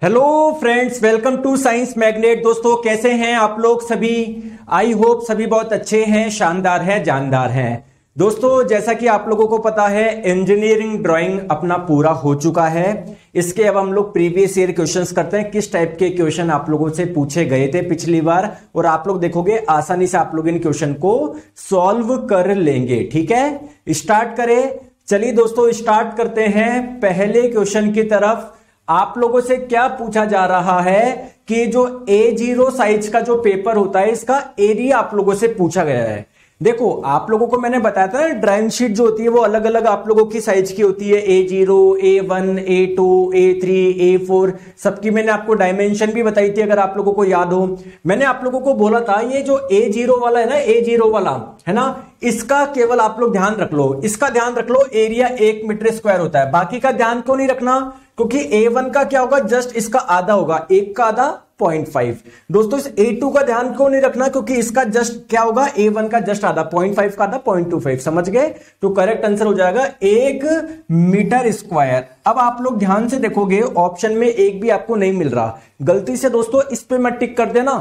Hello friends, welcome to science magnet. दोस्तों कैसे हैं आप लोग सभी? आई होप सभी बहुत अच्छे हैं, शानदार हैं, जानदार हैं। दोस्तों जैसा कि आप लोगों को पता है, इंजीनियरिंग ड्राइंग अपना पूरा हो चुका है। इसके अब हम लोग प्रीवियस ईयर क्वेश्चंस करते हैं। किस टाइप के क्वेश्चन आप लोगों से पूछे गए थे पिछली बार, और आप लोग देखोगे आसानी से आप लोग इन क्वेश्चन को सॉल्व कर लेंगे। ठीक है, स्टार्ट करें। चलिए दोस्तों स्टार्ट करते हैं पहले क्वेश्चन की तरफ। आप लोगों से क्या पूछा जा रहा है कि जो A0 साइज का जो पेपर होता है, इसका एरिया आप लोगों से पूछा गया है। देखो आप लोगों को मैंने बताया था ड्राइंग शीट जो होती है वो अलग अलग आप लोगों की साइज की होती है। A0, A1, A2, A3, A4 सबकी मैंने आपको डायमेंशन भी बताई थी, अगर आप लोगों को याद हो। मैंने आप लोगों को बोला था ये जो A0 वाला है ना, A0 वाला है ना, इसका केवल आप लोग ध्यान रख लो, इसका ध्यान रख लो, एरिया 1 मीटर स्क्वायर होता है। बाकी का ध्यान क्यों नहीं रखना? क्योंकि A1 का क्या होगा, जस्ट इसका आधा होगा, 1 का आधा 0.5। दोस्तों इस A2 का ध्यान क्यों नहीं रखना? क्योंकि इसका जस्ट क्या होगा, A1 का जस्ट आधा, 0.5 का आधा 0.25। समझ गए? तो करेक्ट आंसर हो जाएगा 1 मीटर स्क्वायर। अब आप लोग ध्यान से देखोगे ऑप्शन में एक भी आपको नहीं मिल रहा। गलती से दोस्तों इस पे मत टिक कर देना,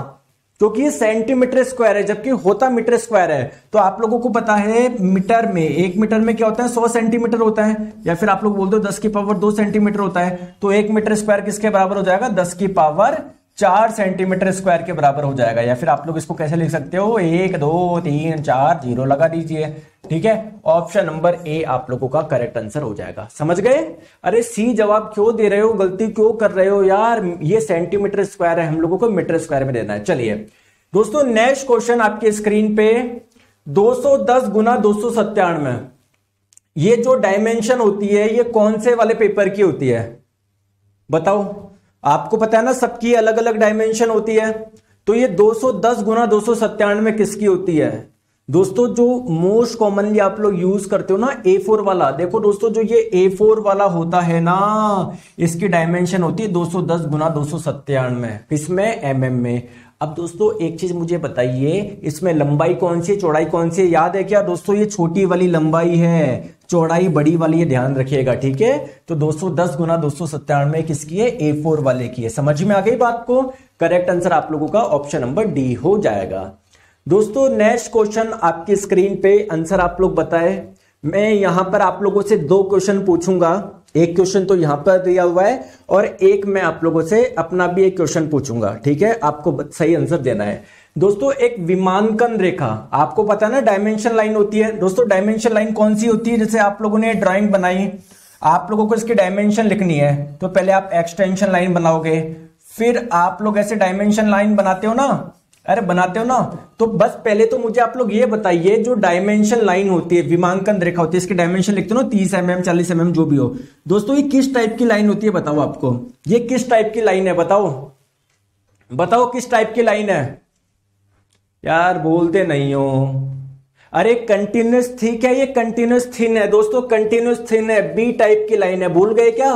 क्योंकि ये सेंटीमीटर स्क्वायर है जबकि होता मीटर स्क्वायर है। तो आप लोगों को पता है मीटर में, 1 मीटर में क्या होता है, 100 सेंटीमीटर होता है, या फिर आप लोग बोल दो 10 की पावर 2 सेंटीमीटर होता है। तो 1 मीटर स्क्वायर किसके बराबर हो जाएगा? 10 की पावर 4 सेंटीमीटर स्क्वायर के बराबर हो जाएगा। या फिर आप लोग इसको कैसे लिख सकते हो, 1 2 3 4 0 लगा दीजिए। ठीक है, ऑप्शन नंबर ए आप लोगों का करेक्ट आंसर हो जाएगा। समझ गए? अरे सी जवाब क्यों दे रहे हो, गलती क्यों कर रहे हो यार? ये सेंटीमीटर स्क्वायर है, हम लोगों को मीटर स्क्वायर में देना है। चलिए दोस्तों नेक्स्ट क्वेश्चन आपके स्क्रीन पे 210 गुना 297। ये जो डायमेंशन होती है ये कौन से वाले पेपर की होती है बताओ? आपको पता है ना, सबकी अलग अलग डायमेंशन होती है। तो ये 210 गुना 297 किसकी होती है? दोस्तों जो मोस्ट कॉमनली आप लोग यूज करते हो ना, A4 वाला। देखो दोस्तों जो ये A4 वाला होता है ना, इसकी डायमेंशन होती है 210 गुना 297। किसमें? mm में। अब दोस्तों एक चीज मुझे बताइए, इसमें लंबाई कौन सी, चौड़ाई कौन सी? याद है क्या दोस्तों? ये छोटी वाली लंबाई है, चौड़ाई बड़ी वाली है, ध्यान रखिएगा। ठीक है, तो 210 गुना 297 किसकी है? A4 वाले की है। समझ में आ गई बात को? करेक्ट आंसर आप लोगों का ऑप्शन नंबर डी हो जाएगा। दोस्तों नेक्स्ट क्वेश्चन आपकी स्क्रीन पे, आंसर आप लोग बताएं। मैं यहां पर आप लोगों से 2 क्वेश्चन पूछूंगा। एक क्वेश्चन तो यहां पर दिया हुआ है और एक मैं आप लोगों से अपना भी एक क्वेश्चन पूछूंगा। ठीक है, आपको सही आंसर देना है। दोस्तों एक विमांकन रेखा, आपको पता है ना डायमेंशन लाइन होती है। दोस्तों डायमेंशन लाइन कौन सी होती है? जैसे आप लोगों ने ड्राइंग बनाई, आप लोगों को इसकी डायमेंशन लिखनी है, तो पहले आप एक्सटेंशन लाइन बनाओगे, फिर आप लोग ऐसे डायमेंशन लाइन बनाते हो ना, अरे बनाते हो ना। तो बस पहले तो मुझे आप लोग ये बताइए, जो डायमेंशन लाइन होती है, विमांकन रेखा होती है, इसकी डायमेंशन लिखते हो ना, 30 mm 40 mm जो भी हो। दोस्तों ये किस टाइप की लाइन होती है बताओ? आपको ये किस टाइप की लाइन है बताओ? बताओ किस टाइप की लाइन है यार? बोलते नहीं हो। अरे कंटिन्यूस थिक है, ये कंटिन्यूस थिन है दोस्तों, कंटिन्यूस थिन है, बी टाइप की लाइन है। भूल गए क्या?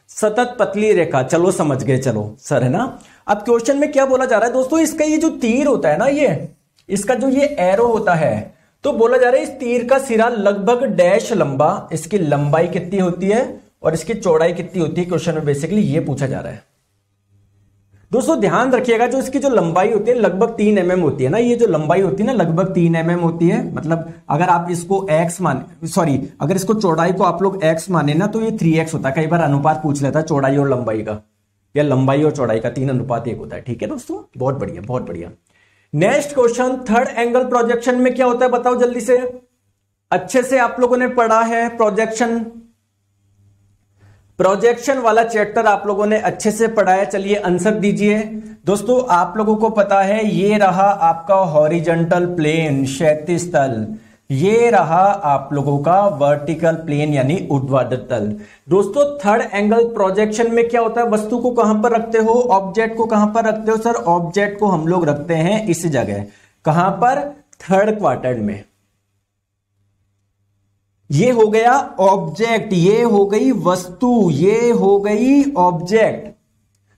सतत पतली रेखा। चलो समझ गए, चलो सर है ना। अब क्वेश्चन में क्या बोला जा रहा है दोस्तों, इसका ये जो तीर होता है ना, ये इसका जो ये एरो होता है, तो बोला जा रहा है इस तीर का सिरा लगभग डैश लंबा, इसकी लंबाई कितनी होती है और इसकी चौड़ाई कितनी होती है? क्वेश्चन में बेसिकली ये पूछा जा रहा है। दोस्तों ध्यान रखिएगा, जो इसकी जो लंबाई होती है लगभग 3 mm होती है ना, ये जो लंबाई होती है ना लगभग 3 mm होती है। मतलब अगर आप इसको x माने, सॉरी अगर इसको चौड़ाई को आप लोग x माने ना, तो ये 3x होता है। कई बार अनुपात पूछ लेता है चौड़ाई और लंबाई का, या लंबाई और चौड़ाई का 3:1 होता है। ठीक है दोस्तों, बहुत बढ़िया बहुत बढ़िया। Next question, third angle projection में क्या होता है बताओ जल्दी से? अच्छे से आप लोगों ने पढ़ा है प्रोजेक्शन वाला चैप्टर आप लोगों ने अच्छे से पढ़ा है। चलिए आंसर दीजिए। दोस्तों आप लोगों को पता है ये रहा आपका हॉरिजॉन्टल प्लेन, क्षैतिज तल, ये रहा आप लोगों का वर्टिकल प्लेन यानी ऊर्ध्वाधर तल। दोस्तों थर्ड एंगल प्रोजेक्शन में क्या होता है? वस्तु को कहां पर रखते हो, ऑब्जेक्ट को कहां पर रखते हो? सर ऑब्जेक्ट को हम लोग रखते हैं इस जगह, कहां पर? थर्ड क्वाड्रेंट में। ये हो गया ऑब्जेक्ट, ये हो गई वस्तु, ये हो गई ऑब्जेक्ट।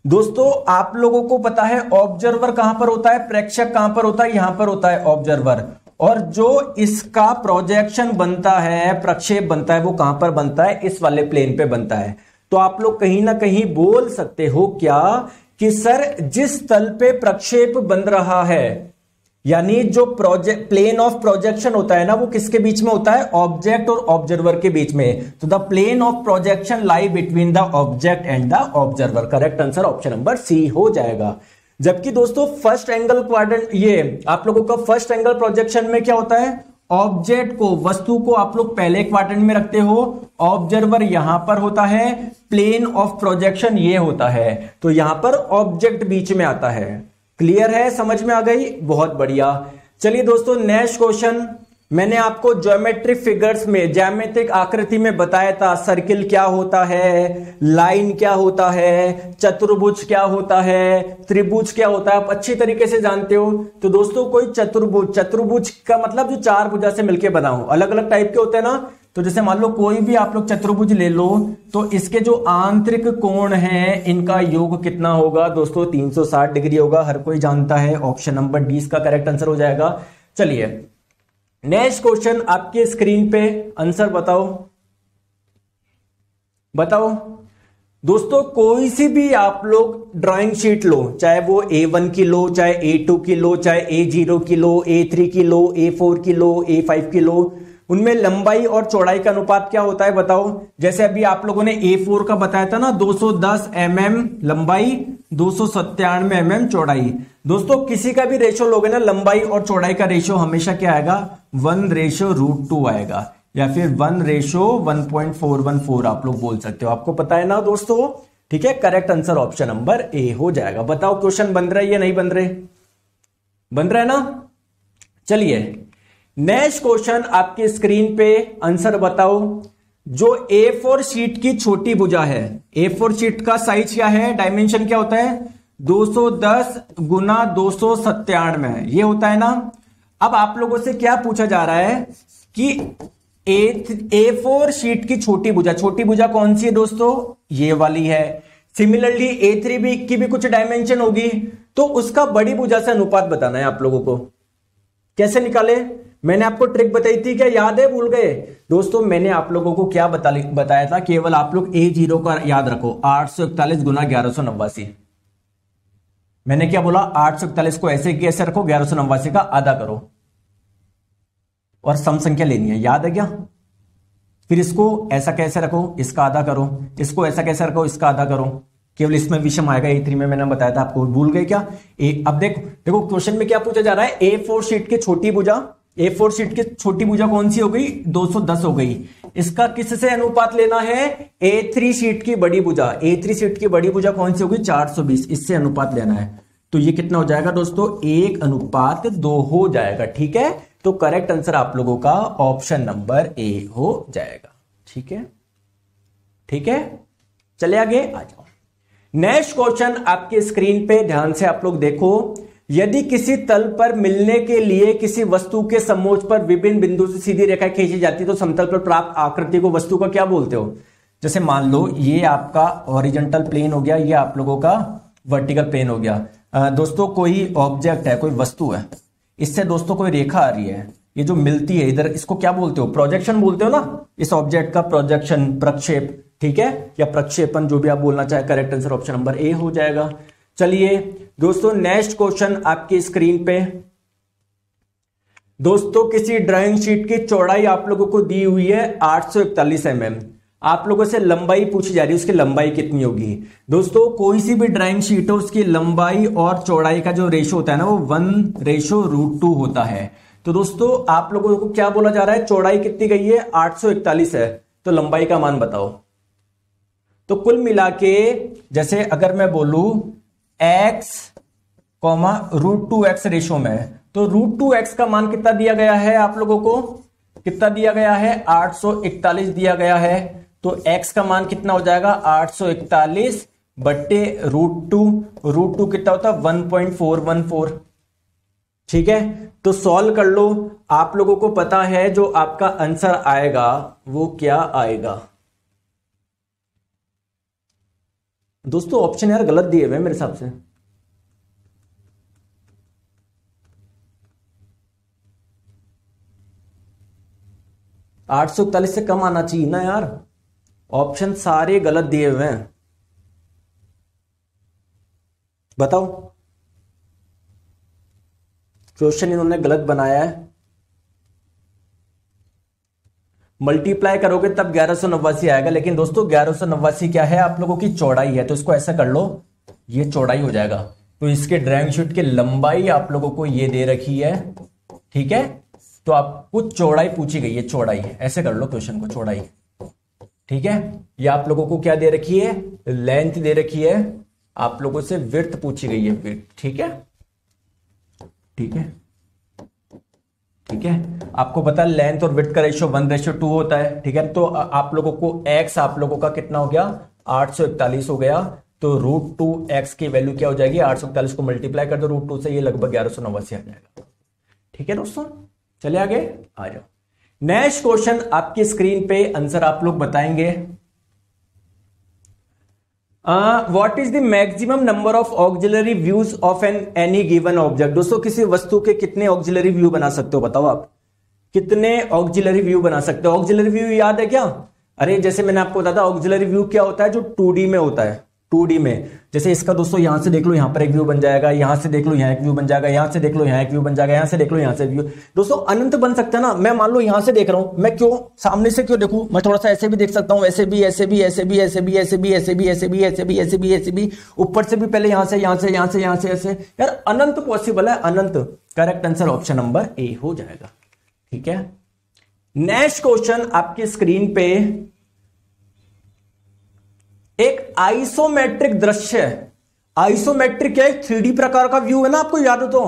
दोस्तों आप लोगों को पता है ऑब्जर्वर कहां पर होता है, प्रेक्षक कहां पर होता है? यहां पर होता है ऑब्जर्वर। और जो इसका प्रोजेक्शन बनता है, प्रक्षेप बनता है, वो कहां पर बनता है? इस वाले प्लेन पे बनता है। तो आप लोग कहीं ना कहीं बोल सकते हो क्या कि सर जिस तल पे प्रक्षेप बन रहा है, यानी जो प्रोजेक्ट प्लेन ऑफ प्रोजेक्शन होता है ना, वो किसके बीच में होता है? ऑब्जेक्ट और ऑब्जर्वर के बीच में। तो the plane of projection lie between the object and the observer. Correct answer option number C हो जाएगा। जबकि दोस्तों फर्स्ट एंगल क्वाड्रेंट, ये आप लोगों का फर्स्ट एंगल प्रोजेक्शन में क्या होता है? ऑब्जेक्ट को, वस्तु को आप लोग पहले क्वाड्रेंट में रखते हो, ऑब्जर्वर यहां पर होता है, प्लेन ऑफ प्रोजेक्शन ये होता है, तो यहां पर ऑब्जेक्ट बीच में आता है। क्लियर है? समझ में आ गई? बहुत बढ़िया। चलिए दोस्तों नेक्स्ट क्वेश्चन। मैंने आपको ज्योमेट्रिक फिगर्स में, ज्यामितिक आकृति में बताया था सर्किल क्या होता है, लाइन क्या होता है, चतुर्भुज क्या होता है, त्रिभुज क्या होता है, आप अच्छी तरीके से जानते हो। तो दोस्तों कोई चतुर्भुज, चतुर्भुज का मतलब जो चार भुजा से मिलकर बना हो, अलग अलग टाइप के होते हैं ना। तो जैसे मान लो कोई भी आप लोग चतुर्भुज ले लो, तो इसके जो आंतरिक कोण हैं इनका योग कितना होगा दोस्तों? 360 डिग्री होगा, हर कोई जानता है। ऑप्शन नंबर डी इसका करेक्ट आंसर हो जाएगा। चलिए नेक्स्ट क्वेश्चन आपके स्क्रीन पे, आंसर बताओ बताओ दोस्तों। कोई सी भी आप लोग ड्राइंग शीट लो, चाहे वो A1 की लो, चाहे A2 की लो, चाहे A0 की लो, A3 की लो, A4 की लो, A5 की लो, उनमें लंबाई और चौड़ाई का अनुपात क्या होता है बताओ। जैसे अभी आप लोगों ने A4 का बताया था ना, 210 mm लंबाई, 297 mm चौड़ाई। दोस्तों किसी का भी रेशो लोगे ना, लंबाई और चौड़ाई का रेशो हमेशा क्या आएगा? 1:√2 आएगा, या फिर 1:1.414 आप लोग बोल सकते हो। आपको पता है ना दोस्तों? ठीक है, correct answer option number a हो जाएगा। बताओ क्वेश्चन बन रहा है या नहीं बन रहे? बन रहा है ना। चलिए नेक्स्ट क्वेश्चन आपकी स्क्रीन पे, आंसर बताओ। जो A4 शीट की छोटी भुजा है, A4 शीट का साइज क्या है, डायमेंशन क्या होता है? 210 गुना 297 ये होता है ना। अब आप लोगों से क्या पूछा जा रहा है कि A4 शीट की छोटी भुजा, छोटी भुजा कौन सी है दोस्तों? ये वाली है। सिमिलरली A3 भी की भी कुछ डायमेंशन होगी, तो उसका बड़ी भुजा से अनुपात बताना है आप लोगों को। कैसे मैंने आपको ट्रिक बताई थी, क्या याद है? भूल गए? दोस्तों मैंने आप लोगों को क्या बताया था? केवल आप लोग A0 का याद रखो, 841 गुना 1189। मैंने क्या बोला? 841 को ऐसे कैसे रखो, 1189 का आधा करो और सम संख्या लेनी है, याद है क्या? फिर इसको ऐसा कैसे रखो, इसका आधा करो, इसको ऐसा कैसे रखो, इसका आधा करो। केवल इसमें विषम आएगा। A3 में मैंने बताया था आपको, भूल गए क्या? अब देखो क्वेश्चन में क्या पूछा जा रहा है? A4 शीट की छोटी भुजा, A4 शीट की छोटी भुजा कौन सी हो गई? 210 हो गई। इसका किससे अनुपात लेना है? A3 शीट की बड़ी भुजा, A3 शीट की बड़ी भुजा कौन सी होगी? 420, इससे अनुपात लेना है। तो ये कितना हो जाएगा दोस्तों? 1:2 हो जाएगा। ठीक है, तो करेक्ट आंसर आप लोगों का ऑप्शन नंबर ए हो जाएगा। ठीक है, ठीक है, चले आगे आ जाओ। नेक्स्ट क्वेश्चन आपके स्क्रीन पे ध्यान से आप लोग देखो। यदि किसी तल पर मिलने के लिए किसी वस्तु के समोच्च पर विभिन्न बिंदु से सीधी रेखा खींची जाती है, तो समतल पर प्राप्त आकृति को वस्तु का क्या बोलते हो? जैसे मान लो ये आपका हॉरिजॉन्टल प्लेन हो गया, ये आप लोगों का वर्टिकल प्लेन हो गया। दोस्तों कोई ऑब्जेक्ट है, कोई वस्तु है, इससे दोस्तों कोई रेखा आ रही है, ये जो मिलती है इधर, इसको क्या बोलते हो? प्रोजेक्शन बोलते हो ना। इस ऑब्जेक्ट का प्रोजेक्शन, प्रक्षेप, ठीक है, या प्रक्षेपण, जो भी आप बोलना चाहे। Correct answer option number a हो जाएगा। चलिए दोस्तों नेक्स्ट क्वेश्चन आपकी स्क्रीन पे। दोस्तों किसी ड्राइंग शीट की चौड़ाई आप लोगों को दी हुई है 841 mm। आप लोगों से लंबाई पूछी जा रही है, उसकी लंबाई कितनी होगी? दोस्तों कोई सी भी ड्राइंग शीट हो, उसकी लंबाई और चौड़ाई का जो रेशो होता है ना, वो 1:√2 होता है। तो दोस्तों आप लोगों को क्या बोला जा रहा है? चौड़ाई कितनी गई है? 841 है, तो लंबाई का मान बताओ। तो कुल मिला के, जैसे अगर मैं बोलूं x, √2x रेशो में, तो √2x का मान कितना दिया गया है आप लोगों को? कितना दिया गया है? 841 दिया गया है। तो x का मान कितना हो जाएगा? 841 बट्टे √2। √2 कितना होता है? 1.414। ठीक है, तो सॉल्व कर लो। आप लोगों को पता है जो आपका आंसर आएगा वो क्या आएगा? दोस्तों ऑप्शन यार गलत दिए हुए मेरे हिसाब से। आठ 841 से कम आना चाहिए ना यार। ऑप्शन सारे गलत दिए हुए हैं, बताओ। क्वेश्चन इन्होंने गलत बनाया है। मल्टीप्लाई करोगे तब 1189 आएगा, लेकिन दोस्तों 1189 क्या है, आप लोगों की चौड़ाई है, तो इसको ऐसा कर लो, ये चौड़ाई हो जाएगा। तो इसके ड्राइंग शीट की लंबाई आप लोगों को ये दे रखी है, ठीक है, तो आपको चौड़ाई पूछी गई है, चौड़ाई, ऐसे कर लो क्वेश्चन को, चौड़ाई, ठीक है। ये आप लोगों को क्या दे रखी है, लेंथ दे रखी है, आप लोगों से विड्थ पूछी गई है, विड्थ, ठीक है, ठीक है, ठीक है। आपको पता है लेंथ और विड्थ का रेशियो 1:2 होता है, ठीक है। तो आप लोगों को x आप लोगों का कितना हो गया, 841 हो गया, तो √2x की वैल्यू क्या हो जाएगी, 841 को मल्टीप्लाई कर दो √2 से, ये लगभग 1189 आ जाएगा, ठीक है दोस्तों। चले आगे, आ जाओ। नेक्स्ट क्वेश्चन आपकी स्क्रीन पे, आंसर आप लोग बताएंगे। What is the maximum number of auxiliary views of any given object. दोस्तों किसी वस्तु के कितने ऑक्सिलरी व्यू बना सकते हो, बताओ आप कितने ऑक्सिलरी व्यू बना सकते हो। ऑक्सिलरी व्यू याद है क्या, अरे जैसे मैंने आपको बताया था ऑक्सिलरी व्यू क्या होता है, जो 2D में होता है, 2D में। जैसे इसका दोस्तों यहां से देख लो, यहां पर एक व्यू बन जाएगा, यहां से देख लो यहां एक व्यू बन जाएगा, यहां से देख लो यहां एक व्यू बन जाएगा, यहां से देख लो यहां से व्यू। दोस्तों अनंत बन सकता है ना, मैं मान लो यहां से देख रहा हूं, मैं क्यों सामने से क्यों देखूं, मैं थोड़ा सा ऐसे भी देख सकता हूं, ऐसे भी, ऐसे भी, ऐसे भी, ऐसे भी, ऐसे भी, ऐसे भी, ऐसे भी, ऐसे भी, ऐसे भी, ऐसे भी, ऊपर से भी, पहले यहां से, यहां से, यहां से, यहां से, ऐसे, यार अनंत पॉसिबल है, अनंत। Correct answer option number a हो जाएगा, ठीक है। नेक्स्ट क्वेश्चन आपकी स्क्रीन पे, एक आइसोमेट्रिक दृश्य है। आइसोमेट्रिक क्या है, 3D प्रकार का व्यू है ना, आपको याद हो तो,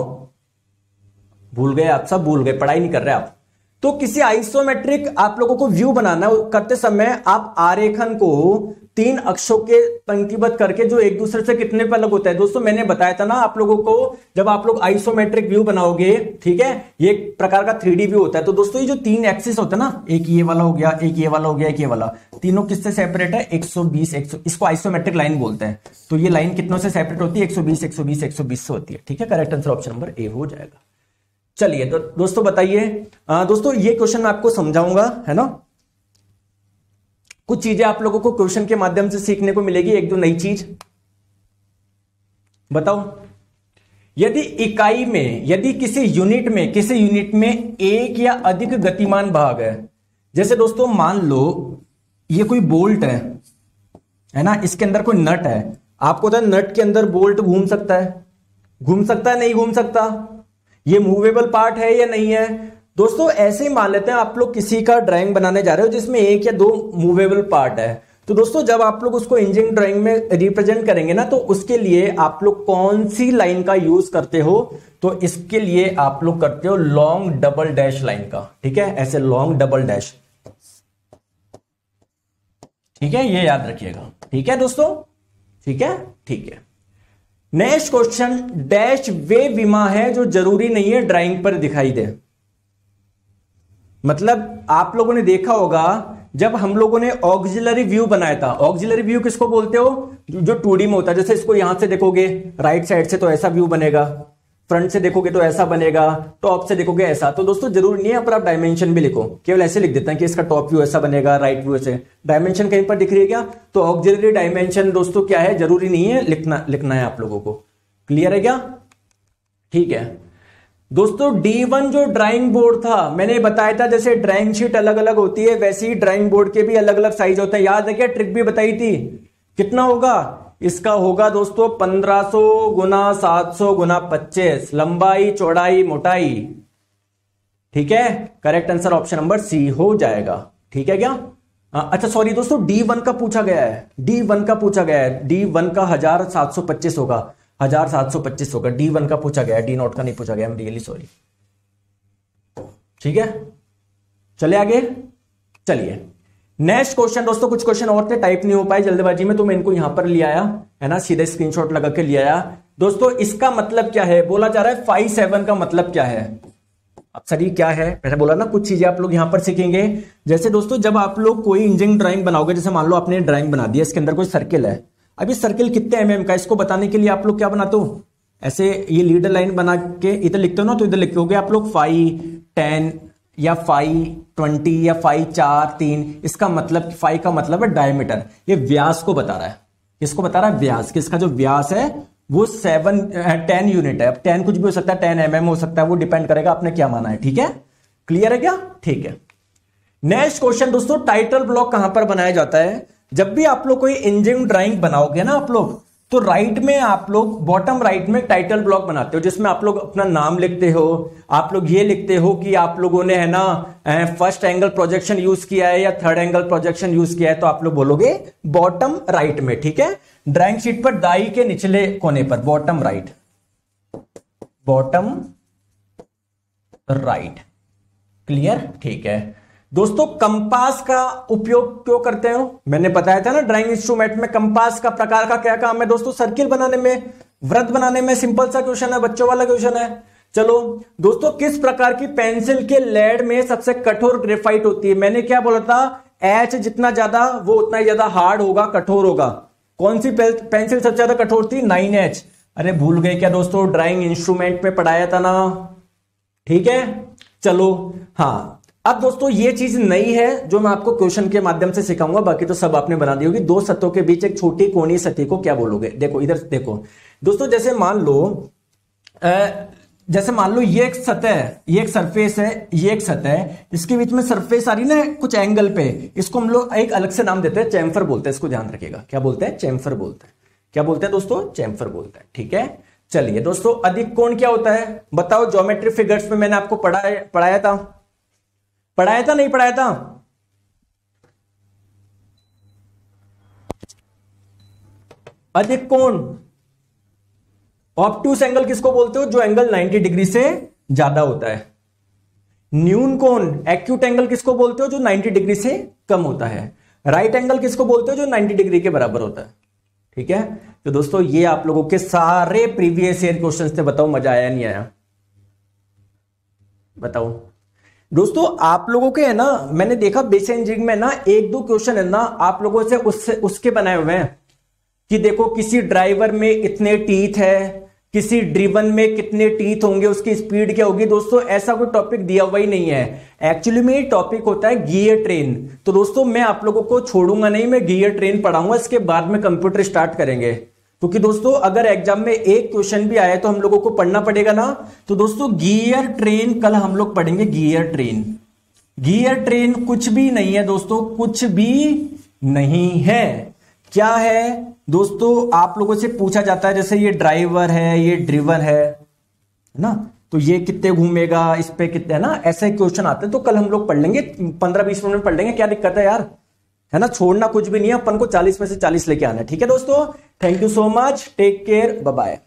भूल गए आप, सब भूल गए, पढ़ाई नहीं कर रहे आप। तो किसी आइसोमेट्रिक आप लोगों को व्यू बनाना करते समय आप आरेखन को 3 अक्षों के पंक्तिबद्ध करके, जो एक दूसरे से कितने पे अलग होता है। दोस्तों मैंने बताया था ना आप लोगों को, जब आप लोग आइसोमेट्रिक व्यू बनाओगे, ठीक है, ये एक प्रकार का 3D व्यू होता है। तो दोस्तों ये जो 3 एक्सिस होता है ना, एक ये वाला हो गया, एक ये वाला हो गया, एक ये वाला, तीनों किससे सेपरेट है, 120, 100, इसको आइसोमेट्रिक लाइन बोलते हैं। तो ये लाइन कितनों से सेपरेट होती है, 120, 120, 120 से होती है, ठीक है। Correct answer option number a हो जाएगा। चलिए तो दोस्तों बताइए, दोस्तों ये क्वेश्चन मैं आपको समझाऊंगा, है ना, कुछ चीजें आप लोगों को क्वेश्चन के माध्यम से सीखने को मिलेगी, एक दो नई चीज। बताओ, यदि इकाई में, यदि किसी यूनिट में एक या अधिक गतिमान भाग है, जैसे दोस्तों मान लो ये कोई बोल्ट है ना, इसके अंदर कोई नट है, आपको पता है नट के अंदर बोल्ट घूम सकता है, नहीं घूम सकता, ये मूवेबल पार्ट है या नहीं है। दोस्तों ऐसे ही मान लेते हैं आप लोग किसी का ड्राइंग बनाने जा रहे हो जिसमें 1 या 2 मूवेबल पार्ट है, तो दोस्तों जब आप लोग उसको इंजीनियरिंग ड्राइंग में रिप्रेजेंट करेंगे ना, तो उसके लिए आप लोग कौन सी लाइन का यूज करते हो, तो इसके लिए आप लोग करते हो लॉन्ग डबल डैश लाइन का, ठीक है, ऐसे लॉन्ग डबल डैश, ठीक है, ये याद रखिएगा, ठीक है दोस्तों, ठीक है, ठीक है। नेक्स्ट क्वेश्चन, डैश वे विमा है जो जरूरी नहीं है ड्राइंग पर दिखाई दे। मतलब आप लोगों ने देखा होगा जब हम लोगों ने ऑक्सिलरी व्यू बनाया था, ऑक्सिलरी व्यू किसको बोलते हो, जो 2D में होता है। जैसे इसको यहां से देखोगे राइट साइड से तो ऐसा व्यू बनेगा, फ्रंट से देखोगे तो ऐसा बनेगा, टॉप से देखोगे ऐसा। तो दोस्तों जरूरी नहीं है पर आप डायमेंशन भी लिखो, केवल ऐसे लिख देते हैं कि इसका टॉप व्यू ऐसा बनेगा, राइट व्यू ऐसे। डायमेंशन कहीं पर दिख रही है क्या, तो ऑक्सिलरी डायमेंशन दोस्तों क्या है, जरूरी नहीं है लिखना है आप लोगों को। क्लियर है क्या, ठीक है दोस्तों। D1 जो ड्राइंग बोर्ड था, मैंने बताया था जैसे ड्राइंग शीट अलग अलग होती है, वैसे ही ड्राइंग बोर्ड के भी अलग अलग साइज होते हैं। याद है क्या, ट्रिक भी बताई थी, कितना होगा इसका, होगा दोस्तों 1500 गुना 700 गुना 25, लंबाई चौड़ाई मोटाई, ठीक है। Correct answer option number C हो जाएगा, ठीक है क्या। अच्छा सॉरी दोस्तों, D1 का पूछा गया है, D1 का पूछा गया है, D1 का 1725 होगा, 1725 होगा, D1 का पूछा गया है, D नोट का नहीं पूछा गया, I'm रियली सॉरी, ठीक है। चले आगे, चलिए नेक्स्ट क्वेश्चन। दोस्तों कुछ क्वेश्चन और थे, टाइप नहीं हो पाए जल्दबाजी में, तो मैं इनको यहां पर ले आया, है ना, सीधे स्क्रीनशॉट लगा के ले आया। दोस्तों इसका मतलब क्या है, बोला जा रहा है 5-7 का मतलब क्या है। अब सर ये क्या है, मैंने बोला ना कुछ चीजें आप लोग यहां पर सीखेंगे। जैसे दोस्तों जब आप लोग कोई इंजीनियरिंग ड्राइंग बनाओगे, जैसे मान लो आपने ड्राइंग बना दिया, इसके अंदर कोई सर्किल है, अब ये सर्किल कितने mm का, इसको बताने के लिए आप लोग क्या बनाते हो, ऐसे ये लीडर लाइन बना के इधर लिखते हो ना, तो इधर लिखोगे आप लोग 5, 10, या फाई 20 या फाई 4 3, इसका मतलब फाई का मतलब है डायमीटर, ये व्यास को बता रहा है। किसको बता रहा है? व्यास। किसका जो व्यास है वो 10 यूनिट है। अब 10 कुछ भी हो सकता है, 10 mm हो सकता है, वो डिपेंड करेगा आपने क्या माना है। ठीक है, क्लियर है क्या? ठीक है। नेक्स्ट क्वेश्चन दोस्तों, टाइटल ब्लॉक कहां पर बनाया जाता है? जब भी आप लोग कोई इंजीनियरिंग ड्राइंग बनाओगे ना आप लोग, तो राइट में आप लोग बॉटम राइट में टाइटल ब्लॉक बनाते हो, जिसमें आप लोग अपना नाम लिखते हो, आप लोग ये लिखते हो कि आप लोगों ने है ना फर्स्ट एंगल प्रोजेक्शन यूज किया है या थर्ड एंगल प्रोजेक्शन यूज किया है, तो आप लोग बोलोगे बॉटम राइट में। ठीक है, ड्राइंग शीट पर दाई के निचले कोने पर bottom right, bottom right. Clear? ठीक है दोस्तों। कंपास का उपयोग क्यों करते हो? मैंने बताया था ना ड्राइंग इंस्ट्रूमेंट में कंपास का प्रकार का क्या काम है दोस्तों? सर्किल बनाने में, वृत्त बनाने में। सिंपल सा क्वेश्चन है, बच्चों वाला क्वेश्चन है। चलो दोस्तों, किस प्रकार की पेंसिल के लेड में सबसे कठोर ग्रेफाइट होती है? मैंने क्या बोला था? एच जितना ज्यादा वो उतना ही ज्यादा हार्ड होगा, कठोर होगा। कौन सी पेंसिल सबसे ज्यादा कठोर थी? 9H। अरे भूल गए क्या दोस्तों? ड्राइंग इंस्ट्रूमेंट में पढ़ाया था ना। ठीक है, चलो। हाँ, अब दोस्तों ये चीज नई है जो मैं आपको क्वेश्चन के माध्यम से सिखाऊंगा, बाकी तो सब आपने बना दी होगी। दो सतहों के बीच एक छोटी कोणीय सतह को क्या बोलोगे? देखो इधर देखो दोस्तों, जैसे मान लो ये एक सतह है, ये एक सरफेस है, ये एक सतह है, इसके बीच में सरफेस आ रही ना कुछ एंगल पे, इसको हम लोग एक अलग से नाम देते हैं, चैम्फर बोलते हैं। इसको ध्यान रखिएगा, क्या बोलते हैं? चैम्फर बोलते हैं। क्या बोलते हैं दोस्तों? चैम्फर बोलते हैं। ठीक है, चलिए दोस्तों, अधिक कोण क्या होता है बताओ? ज्योमेट्री फिगर्स में मैंने आपको पढ़ाया था नहीं पढ़ाया था? अधिक कोण, ऑब्टूस एंगल किसको बोलते हो? जो एंगल 90 डिग्री से ज्यादा होता है। न्यून कोण, एक्यूट एंगल किसको बोलते हो? जो 90 डिग्री से कम होता है। राइट एंगल किसको बोलते हो? जो 90 डिग्री के बराबर होता है। ठीक है, तो दोस्तों ये आप लोगों के सारे प्रीवियस ईयर क्वेश्चन थे। बताओ मजा आया नहीं आया? बताओ दोस्तों, आप लोगों के है ना, मैंने देखा बेसिक इंजीनियरिंग में ना एक दो क्वेश्चन है ना आप लोगों से उसके बनाए हुए हैं कि देखो किसी ड्राइवर में इतने टीथ है, किसी ड्रिवन में कितने टीथ होंगे, उसकी स्पीड क्या होगी। दोस्तों ऐसा कोई टॉपिक दिया हुआ ही नहीं है। एक्चुअली में ये टॉपिक होता है गियर ट्रेन। तो दोस्तों मैं आप लोगों को छोड़ूंगा नहीं, मैं गियर ट्रेन पढ़ाऊंगा, इसके बाद में कंप्यूटर स्टार्ट करेंगे। क्योंकि दोस्तों अगर एग्जाम में एक क्वेश्चन भी आया तो हम लोगों को पढ़ना पड़ेगा ना। तो दोस्तों गियर ट्रेन कल हम लोग पढ़ेंगे। गियर ट्रेन, गियर ट्रेन कुछ भी नहीं है दोस्तों, कुछ भी नहीं है। क्या है दोस्तों? आप लोगों से पूछा जाता है जैसे ये ड्राइवर है, ये ड्रिवर है ना, तो ये कितने घूमेगा, इस पे कितने, है ना, ऐसे क्वेश्चन आते हैं। तो कल हम लोग पढ़ लेंगे, 15-20 मिनट में पढ़ लेंगे, क्या दिक्कत है यार, है ना। छोड़ना कुछ भी नहीं है, अपन को 40 में से 40 लेके आना है। ठीक है दोस्तों, thank you so much, take care, bye bye.